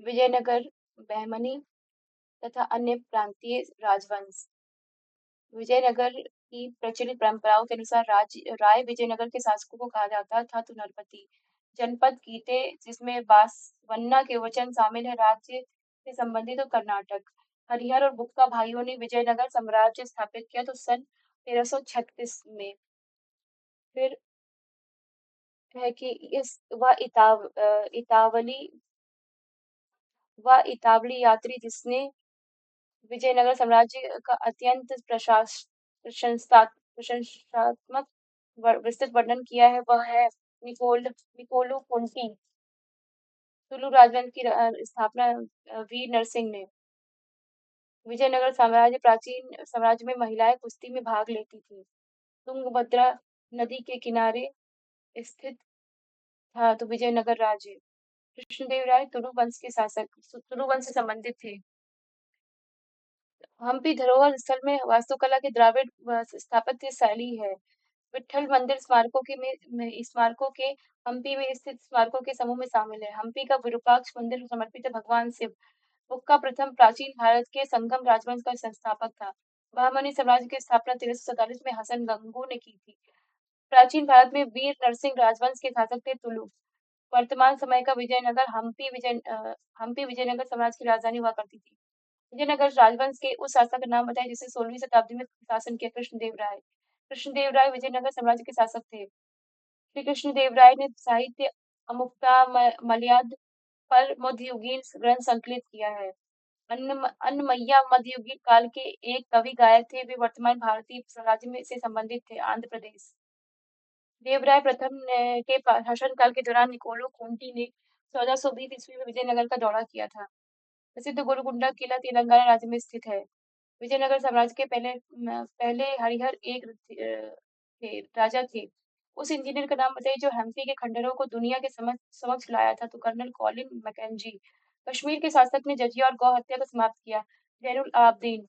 विजयनगर, बहमनी तथा अन्य प्रांतीय राजवंश। विजयनगर की प्रचलित परंपराओं के अनुसार राय विजयनगर के शासकों को कहा जाता था। तो नरपति जनपद गीते जिसमें बांसवाना के वचन शामिल है, राज्य से संबंधित। और कर्नाटक हरिहर और बुक्का भाइयों ने विजयनगर साम्राज्य स्थापित किया तो सन 1336 में। फिर है कि इस इतावली यात्री जिसने विजयनगर साम्राज्य का अत्यंत प्रशंसात्मक विस्तृत वर्णन किया है, वह है निकोलो कुंटी। तुलु राजवंश की स्थापना वीर नरसिंह ने। विजयनगर साम्राज्य प्राचीन साम्राज्य में महिलाएं कुश्ती में भाग लेती थी। तुंगभद्रा नदी के किनारे स्थित था। तो विजयनगर राज्य कृष्णदेव राय तुलु वंश के शासक, तुलु वंश से संबंधित थे। हम्पी धरोहर स्थल में वास्तुकला की द्राविड़ स्थापत्य शैली है। विट्ठल मंदिर स्मारकों के हम्पी में स्थित स्मारकों के समूह में शामिल है। हम्पी का विरूपाक्ष मंदिर समर्पित है भगवान शिव। हुक्का प्रथम प्राचीन भारत के संगम राजवंश का संस्थापक था। बहमनी साम्राज्य की स्थापना 1347 में हसन गंगू ने की थी। प्राचीन भारत में वीर नरसिंह राजवंश के शासक थे। तुलु वर्तमान समय का विजयनगर हम्पी विजयनगर साम्राज्य की राजधानी हुआ करती थी। विजयनगर राजवंश के उस शासक का नाम बताएं जिसने 16वीं शताब्दी में शासन किया। कृष्णदेव राय। कृष्णदेव राय विजयनगर साम्राज्य के शासक थे। श्री कृष्णदेव राय ने साहित्य मलयाद पर मध्ययुगीन ग्रंथ संकलित किया है। अन्नमय्या मध्ययुगीन काल के एक कवि गायक थे। वे वर्तमान भारतीय स्वराज्य में से संबंधित थे। आंध्र प्रदेश देवराय प्रथम के शासनकाल के दौरान निकोलो कुंटी ने 1420 ईस्वी में विजयनगर का दौरा किया था। प्रसिद्ध गोलकुंडा किला तेलंगाना राज्य में स्थित है। विजयनगर साम्राज्य के पहले हरिहर एक राजा थे। उस इंजीनियर का नाम बताइए जो हम्पी के खंडरों को दुनिया के समक्ष लाया था। तो कर्नल कॉलिन मैकेंजी। कश्मीर के शासक ने जजिया और गौ हत्या को समाप्त किया। जैनुल आबदीन।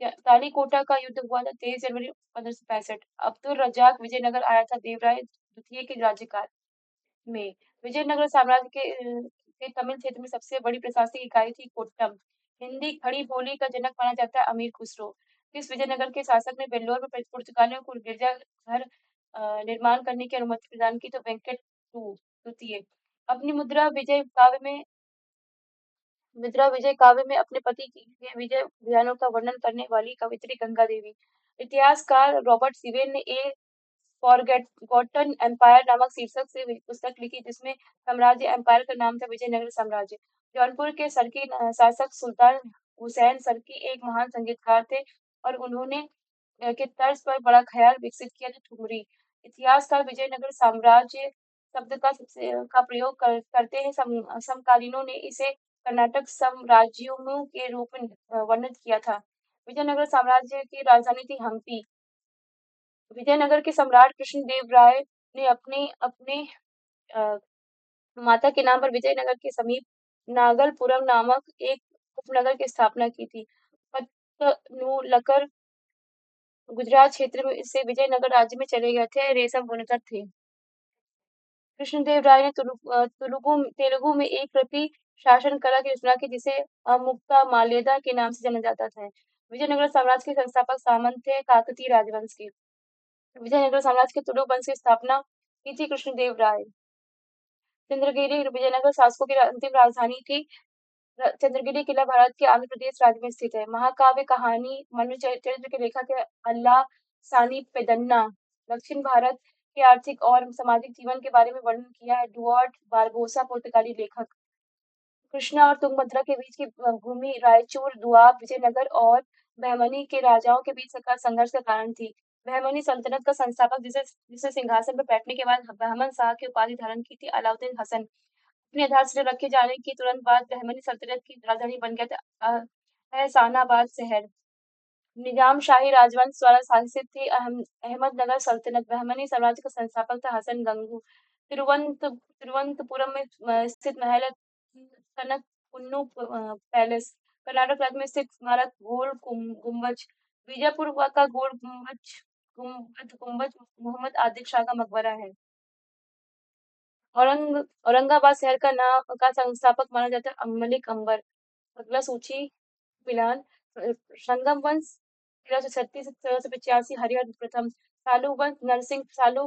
तालीकोटा का युद्ध हुआ था 23 जनवरी 1565। अब्दुल रज्जाक विजयनगर आया था देवराय द्वितीय के राज्यकाल में। विजयनगर साम्राज्य के तमिल क्षेत्र में सबसे बड़ी प्रशासनिक इकाई थी कोट्टम। हिंदी खड़ी बोली का जनक माना जाता है अमीर खुसरो। इस विजयनगर के शासक ने वेल्लोर में पुर्तगालियों को गिरजाघर निर्माण करने की अनुमति प्रदान की। तो वेंकट द्वितीय अपनी मुद्रा विजय काव्य में अपने पति के विजय अभियानों का वर्णन करने वाली कवित्री गंगा देवी। इतिहासकार रॉबर्ट सिवेल ने ए फॉरगॉटन एम्पायर नामक शीर्षक से पुस्तक लिखी जिसमें साम्राज्य एम्पायर का नाम था विजयनगर साम्राज्य। जौनपुर के सरकी शासक सुल्तान हुसैन सरकी एक महान संगीतकार थे और उन्होंने के तर्ज पर बड़ा ख्याल विकसित किया था ठुमरी। इतिहासकार विजयनगर साम्राज्य शब्द का प्रयोग करते हैं। समकालीनों ने इसे कर्नाटक साम्राज्यों के रूप में वर्णित किया था। विजयनगर साम्राज्य की राजधानी थी हम्पी। विजयनगर के सम्राट कृष्णदेव राय ने अपने अपने अ, माता के नाम पर विजयनगर के समीप नागलपुरम नामक एक उपनगर की स्थापना की थी। पत्तनूलकर गुजरात क्षेत्र में से विजयनगर राज्य में चले गए थे। रेशम बुनकर थे। कृष्णदेव राय ने तेलुगु में एक कृति शासन कला की रचना की जिसे अमुक्ता माल्यदा के नाम से जाना जाता था। विजयनगर साम्राज्य के संस्थापक सामंत थे काकतीय राजवंश के। विजयनगर साम्राज्य के तुलु वंश की स्थापना की थी कृष्णदेव राय। चंद्रगिरी विजयनगर शासकों की अंतिम राजधानी थी। चंद्रगिरी किला भारत के आंध्र प्रदेश राज्य में स्थित है। महाकाव्य कहानी मनु चरित्र के लेखक है अल्लाह सानी पेदन्ना। दक्षिण भारत के आर्थिक और सामाजिक जीवन के बारे में वर्णन किया है डुआर्ट बारबोसा पुर्तगाली लेखक। कृष्णा और तुंगभद्रा के बीच की भूमि रायचूर दुआब विजयनगर और बहमनी के राजाओं के बीच का संघर्ष का कारण थी। बहमनी सल्तनत का संस्थापक जिसे जिसे सिंहासन पर बैठने के बाद बहमन शाह की उपाधि धारण की थी अलाउद्दीन हसन। अपनी आधारशिला रखे जाने के तुरंत बाद बहमनी सल्तनत की राजधानी बन गया था एहसानाबाद शहर। निजाम शाही राजवंश द्वारा शासित थी अहमदनगर सल्तनत। बहमनी साम्राज्य का संस्थापक था हसन गंगू। तिरुवनंतपुरम में स्थित महल है कनक पुन्नू पैलेस। कर्नाटक राज्य में स्थित स्मारक गोल गुम्बज। बीजापुर का गोल गुम्बज गुम्बद गुम्बज मोहम्मद आदिल शाह का मकबरा है। औरंगाबाद शहर का संस्थापक माना जाता है मलिक अंबर। अगला सूची मिलान। संगम वंश 1336 से 1485, हरिहर प्रथम। सालू वंश नरसिंह सालू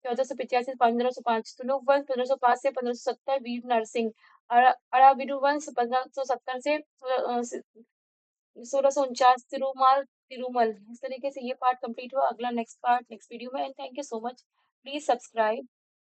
1485 से 1505, तुलुक वंश 1505 से 1570, वीर नरसिंह। अराविडु वंश 1570 से 1649, तिरुमाल तिरुमल। इस तरीके से ये पार्ट कंप्लीट हुआ। अगला नेक्स्ट पार्ट नेक्स्ट वीडियो में। And thank you so much. Please subscribe.